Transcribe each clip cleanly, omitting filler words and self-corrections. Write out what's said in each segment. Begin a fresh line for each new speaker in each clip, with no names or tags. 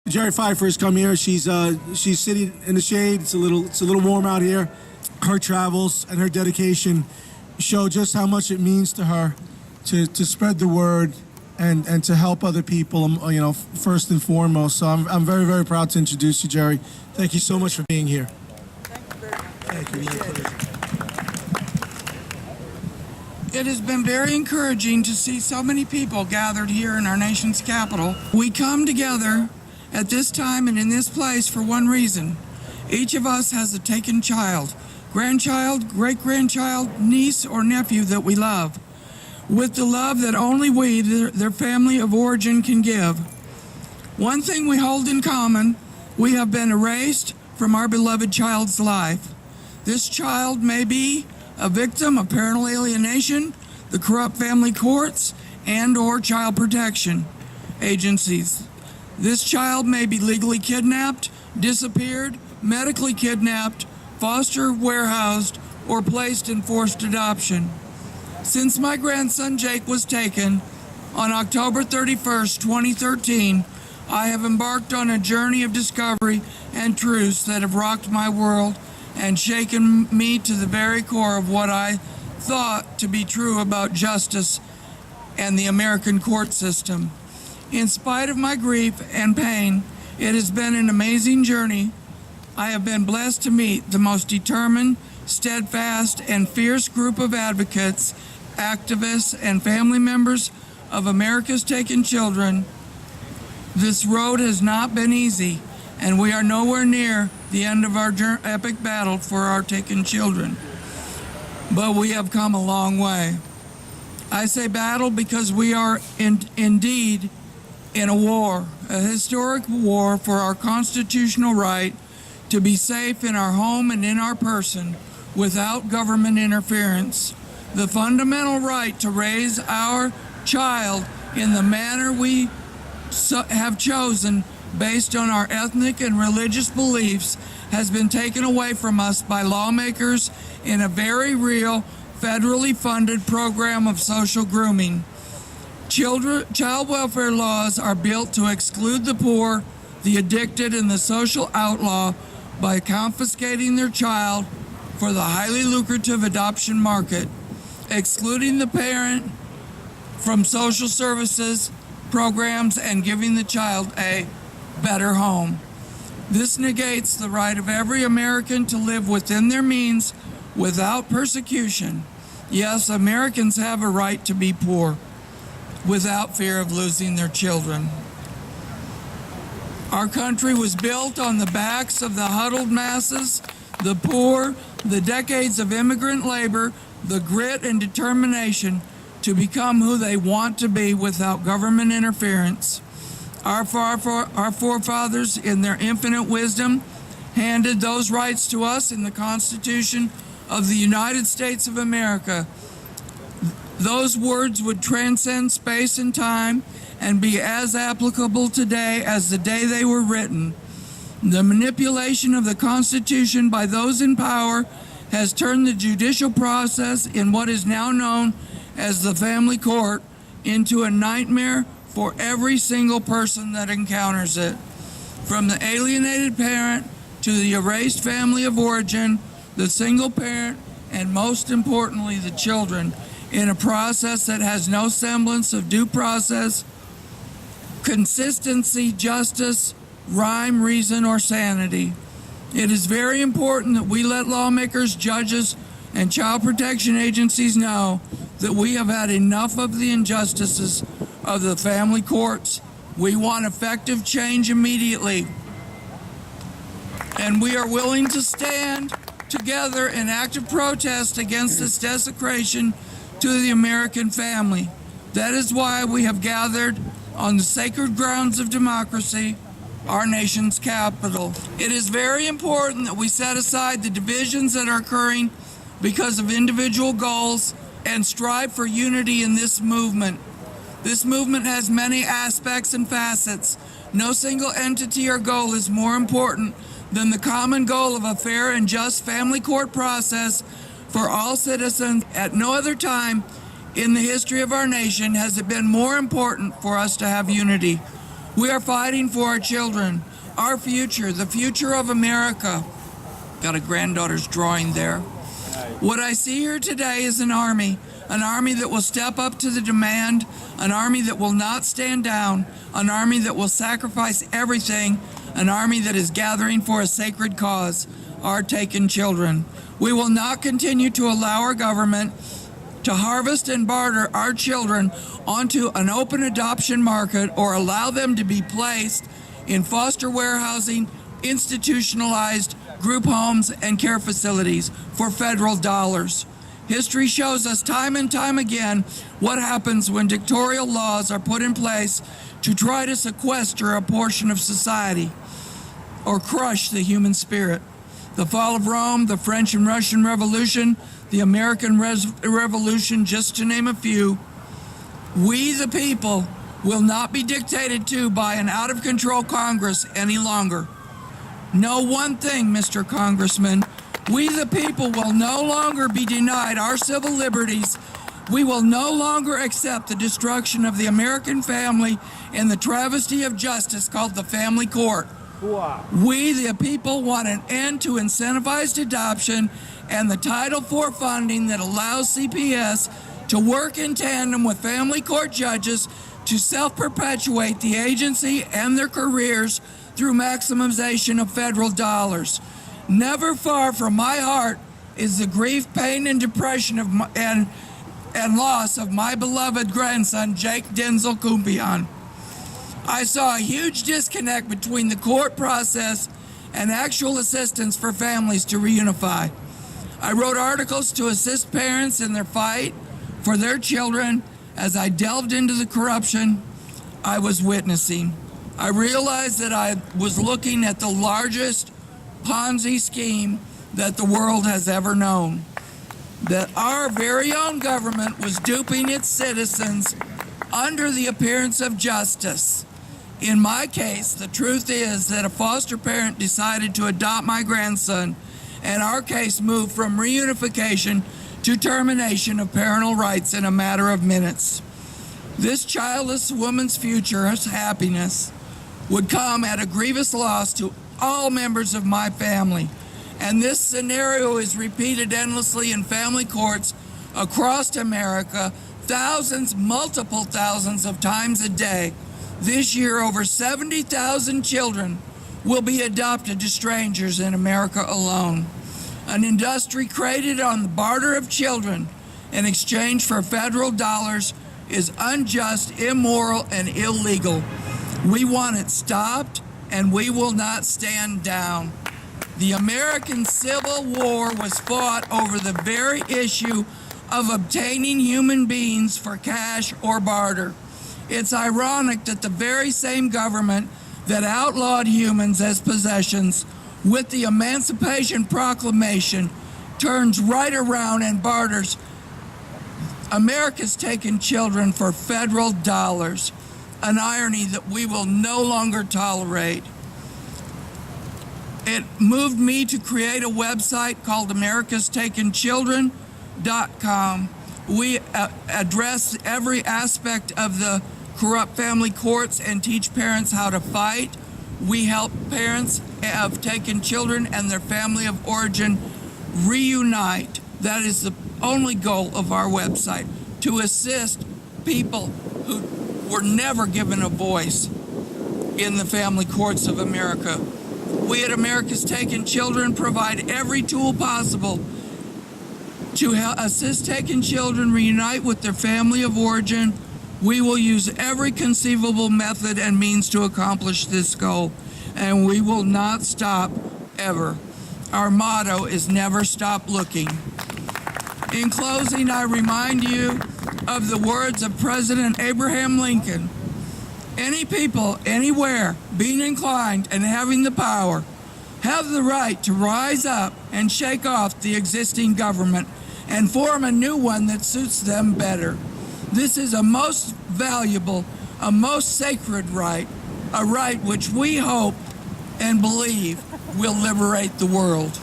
Geri Pfeiffer has come here. She's sitting in the shade. It's a little warm out here. Her travels and her dedication show just how much it means to her to spread the word and to help other people, first and foremost. So I'm very, very proud to introduce you, Geri. Thank you so much for being here.
Thank you very much.
Thank you. My pleasure.
It has been very encouraging to see so many people gathered here in our nation's capital. We come together at this time and in this place for one reason. Each of us has a taken child, grandchild, great-grandchild, niece, or nephew that we love, with the love that only we, their family of origin, can give. One thing we hold in common: we have been erased from our beloved child's life. This child may be a victim of parental alienation, the corrupt family courts, and/or child protection agencies. This child may be legally kidnapped, disappeared, medically kidnapped, foster warehoused, or placed in forced adoption. Since my grandson Jake was taken on October 31st, 2013, I have embarked on a journey of discovery and truths that have rocked my world and shaken me to the very core of what I thought to be true about justice and the American court system. In spite of my grief and pain, it has been an amazing journey. I have been blessed to meet the most determined, steadfast, and fierce group of advocates, activists, and family members of America's taken children. This road has not been easy, and we are nowhere near the end of our epic battle for our taken children. But we have come a long way. I say battle because we are indeed in a war, a historic war for our constitutional right to be safe in our home and in our person without government interference. The fundamental right to raise our child in the manner we have chosen based on our ethnic and religious beliefs has been taken away from us by lawmakers in a very real, federally funded program of social grooming. Child welfare laws are built to exclude the poor, the addicted, and the social outlaw by confiscating their child for the highly lucrative adoption market, excluding the parent from social services programs, and giving the child a better home. This negates the right of every American to live within their means without persecution. Yes, Americans have a right to be poor without fear of losing their children. Our country was built on the backs of the huddled masses, the poor, the decades of immigrant labor, the grit and determination to become who they want to be without government interference. Our forefathers, in their infinite wisdom, handed those rights to us in the Constitution of the United States of America. Those words would transcend space and time and be as applicable today as the day they were written. The manipulation of the Constitution by those in power has turned the judicial process in what is now known as the family court into a nightmare for every single person that encounters it. From the alienated parent to the erased family of origin, the single parent, and most importantly, the children, in a process that has no semblance of due process, consistency, justice, rhyme, reason, or sanity. It is very important that we let lawmakers, judges, and child protection agencies know that we have had enough of the injustices of the family courts. We want effective change immediately. And we are willing to stand together in active protest against this desecration to the American family. That is why we have gathered on the sacred grounds of democracy, our nation's capital. It is very important that we set aside the divisions that are occurring because of individual goals and strive for unity in this movement. This movement has many aspects and facets. No single entity or goal is more important than the common goal of a fair and just family court process for all citizens. At no other time in the history of our nation has it been more important for us to have unity. We are fighting for our children, our future, the future of America. Got a granddaughter's drawing there. What I see here today is an army that will step up to the demand, an army that will not stand down, an army that will sacrifice everything, an army that is gathering for a sacred cause, our taken children. We will not continue to allow our government to harvest and barter our children onto an open adoption market or allow them to be placed in foster warehousing, institutionalized group homes, and care facilities for federal dollars. History shows us time and time again what happens when dictatorial laws are put in place to try to sequester a portion of society or crush the human spirit. The fall of Rome, the French and Russian Revolution, the American Revolution, just to name a few. We, the people, will not be dictated to by an out-of-control Congress any longer. Know one thing, Mr. Congressman. We, the people, will no longer be denied our civil liberties. We will no longer accept the destruction of the American family and the travesty of justice called the family court. We, the people, want an end to incentivized adoption and the Title IV funding that allows CPS to work in tandem with family court judges to self-perpetuate the agency and their careers through maximization of federal dollars. Never far from my heart is the grief, pain, and depression of and loss of my beloved grandson, Jake Denzel Kumpion. I saw a huge disconnect between the court process and actual assistance for families to reunify. I wrote articles to assist parents in their fight for their children as I delved into the corruption I was witnessing. I realized that I was looking at the largest Ponzi scheme that the world has ever known. That our very own government was duping its citizens under the appearance of justice. In my case, the truth is that a foster parent decided to adopt my grandson, and our case moved from reunification to termination of parental rights in a matter of minutes. This childless woman's future, her happiness, would come at a grievous loss to all members of my family. And this scenario is repeated endlessly in family courts across America, thousands, multiple thousands of times a day. This year, over 70,000 children will be adopted to strangers in America alone. An industry created on the barter of children in exchange for federal dollars is unjust, immoral, and illegal. We want it stopped, and we will not stand down. The American Civil War was fought over the very issue of obtaining human beings for cash or barter. It's ironic that the very same government that outlawed humans as possessions with the Emancipation Proclamation turns right around and barters America's taken children for federal dollars, an irony that we will no longer tolerate. It moved me to create a website called americastakenchildren.com. We address every aspect of the corrupt family courts and teach parents how to fight. We help parents of taken children and their family of origin reunite. That is the only goal of our website, to assist people who were never given a voice in the family courts of America. We at America's Taken Children provide every tool possible to assist taken children reunite with their family of origin. We will use every conceivable method and means to accomplish this goal, and we will not stop ever. Our motto is never stop looking. In closing, I remind you of the words of President Abraham Lincoln. Any people, anywhere, being inclined and having the power, have the right to rise up and shake off the existing government and form a new one that suits them better. This is a most valuable, a most sacred right, a right which we hope and believe will liberate the world.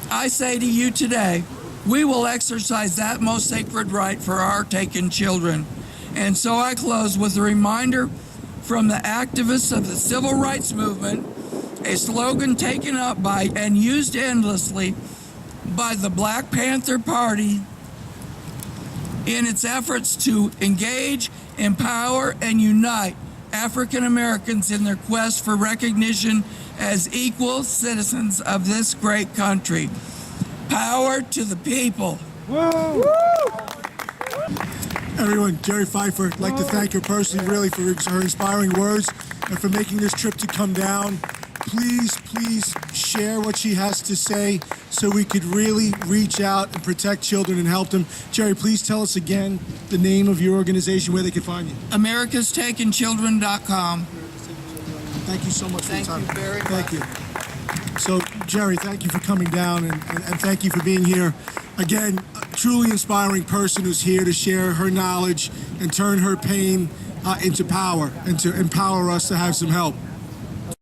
I say to you today, we will exercise that most sacred right for our taken children. And so I close with a reminder from the activists of the civil rights movement, a slogan taken up by and used endlessly by the Black Panther Party in its efforts to engage, empower, and unite African Americans in their quest for recognition as equal citizens of this great country. Power to the people.
Woo! Everyone, Geri Pfeiffer, I'd like to thank her personally, really, for her inspiring words and for making this trip to come down. Please share what she has to say so we could really reach out and protect children and help them. Geri, please tell us again the name of your organization, where they can find you.
AmericasTakenChildren.com.
Thank you so much for your time.
Thank you very much.
Thank you. So, Geri, thank you for coming down and thank you for being here. Again, a truly inspiring person who's here to share her knowledge and turn her pain into power and to empower us to have some help.